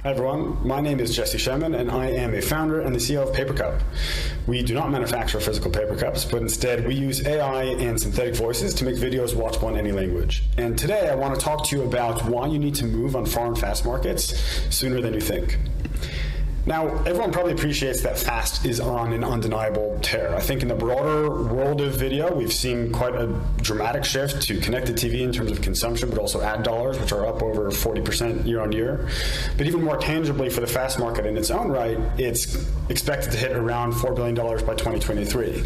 Hi everyone, my name is Jesse Shemin and I am a founder and the CEO of Papercup. We do not manufacture physical paper cups, but instead we use AI and synthetic voices to make videos watchable in any language. And today I want to talk to you about why you need to move on foreign fast markets sooner than you think. Now, everyone probably appreciates that fast is on an undeniable tear. I think in the broader world of video, we've seen quite a dramatic shift to connected TV in terms of consumption, but also ad dollars, which are up over 40% year on year. But even more tangibly for the fast market in its own right, it's expected to hit around $4 billion by 2023.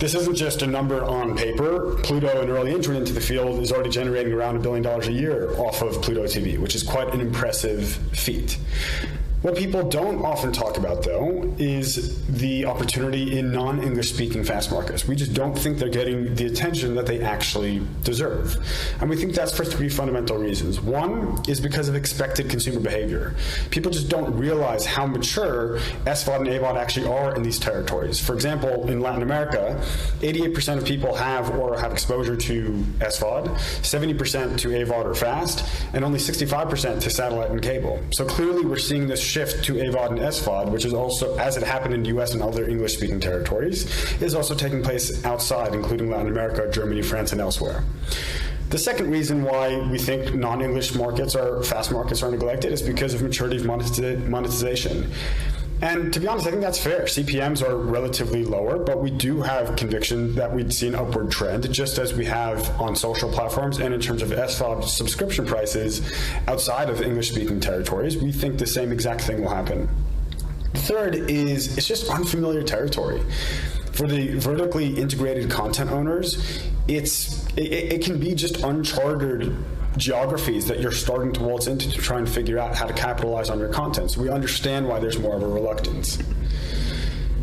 This isn't just a number on paper. Pluto, an early entrant into the field, is already generating around $1 billion a year off of Pluto TV, which is quite an impressive feat. What people don't often talk about, though, is the opportunity in non-English speaking fast markets. We just don't think they're getting the attention that they actually deserve. And we think that's for three fundamental reasons. One is because of expected consumer behavior. People just don't realize how mature SVOD and AVOD actually are in these territories. For example, in Latin America, 88% of people have or have exposure to SVOD, 70% to AVOD or FAST, and only 65% to satellite and cable. So clearly we're seeing this shift to AVOD and SVOD, which is also, as it happened in the US and other English-speaking territories, is also taking place outside, including Latin America, Germany, France, and elsewhere. The second reason why we think non-English markets or fast markets are neglected is because of maturity of monetization. And to be honest, I think that's fair. CPMs are relatively lower, but we do have conviction that we'd see an upward trend, just as we have on social platforms and in terms of SVOD subscription prices outside of English-speaking territories. We think the same exact thing will happen. The third is it's just unfamiliar territory. For the vertically integrated content owners, it can be just uncharted geographies that you're starting to waltz into to try and figure out how to capitalize on your content. So we understand why there's more of a reluctance.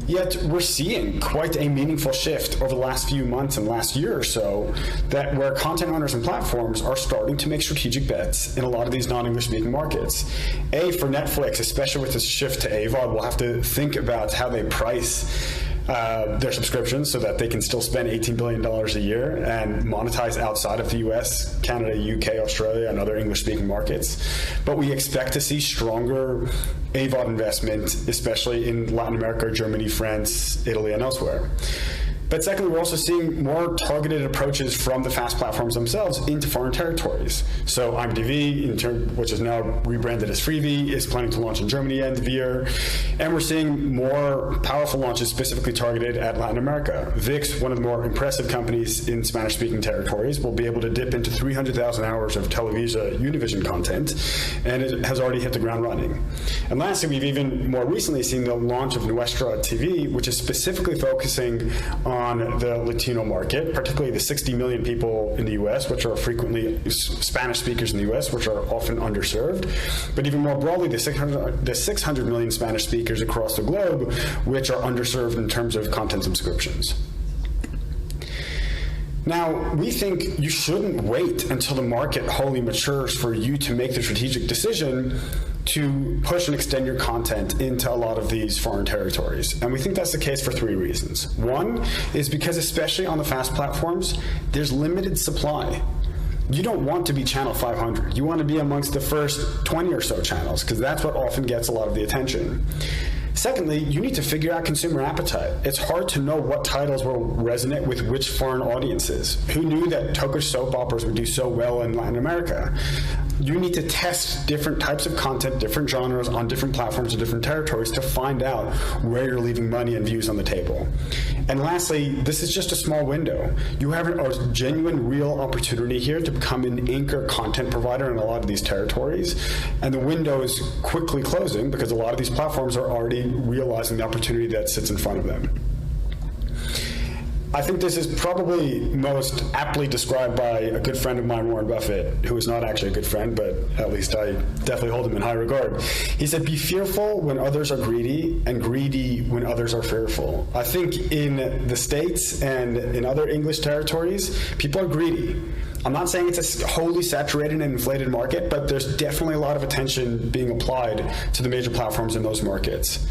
Yet we're seeing quite a meaningful shift over the last few months and last year or so that where content owners and platforms are starting to make strategic bets in a lot of these non-English speaking markets. For Netflix, especially with this shift to AVOD, we'll have to think about how they price their subscriptions so that they can still spend $18 billion a year and monetize outside of the US, Canada, UK, Australia, and other English-speaking markets. But we expect to see stronger AVOD investment, especially in Latin America, Germany, France, Italy, and elsewhere. But secondly, we're also seeing more targeted approaches from the FAST platforms themselves into foreign territories. So IMDb, which is now rebranded as Freevee, is planning to launch in Germany end of year. And we're seeing more powerful launches specifically targeted at Latin America. VIX, one of the more impressive companies in Spanish-speaking territories, will be able to dip into 300,000 hours of Televisa Univision content, and it has already hit the ground running. And lastly, we've even more recently seen the launch of Nuestra TV, which is specifically focusing on the Latino market, particularly the 60 million people in the US, which are frequently Spanish speakers in the US, which are often underserved, but even more broadly, the 600 million Spanish speakers across the globe, which are underserved in terms of content subscriptions. Now, we think you shouldn't wait until the market wholly matures for you to make the strategic decision to push and extend your content into a lot of these foreign territories. And we think that's the case for three reasons. One is because, especially on the FAST platforms, there's limited supply. You don't want to be channel 500. You want to be amongst the first 20 or so channels, because that's what often gets a lot of the attention. Secondly, you need to figure out consumer appetite. It's hard to know what titles will resonate with which foreign audiences. Who knew that Turkish soap operas would do so well in Latin America? You need to test different types of content, different genres on different platforms or different territories to find out where you're leaving money and views on the table. And lastly, this is just a small window. You have a genuine, real opportunity here to become an anchor content provider in a lot of these territories. And the window is quickly closing because a lot of these platforms are already realizing the opportunity that sits in front of them. I think this is probably most aptly described by a good friend of mine, Warren Buffett, who is not actually a good friend, but at least I definitely hold him in high regard. He said, "Be fearful when others are greedy, and greedy when others are fearful." I think in the States and in other English territories, people are greedy. I'm not saying it's a wholly saturated and inflated market, but there's definitely a lot of attention being applied to the major platforms in those markets.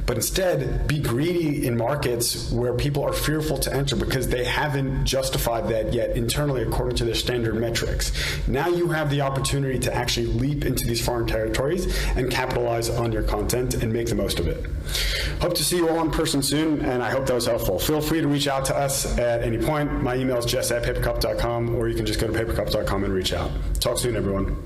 but instead be greedy in markets where people are fearful to enter because they haven't justified that yet internally according to their standard metrics. Now you have the opportunity to actually leap into these foreign territories and capitalize on your content and make the most of it. Hope to see you all in person soon, and I hope that was helpful. Feel free to reach out to us at any point. My email is jess@papercup.com, or you can just go to papercup.com and reach out. Talk soon, everyone.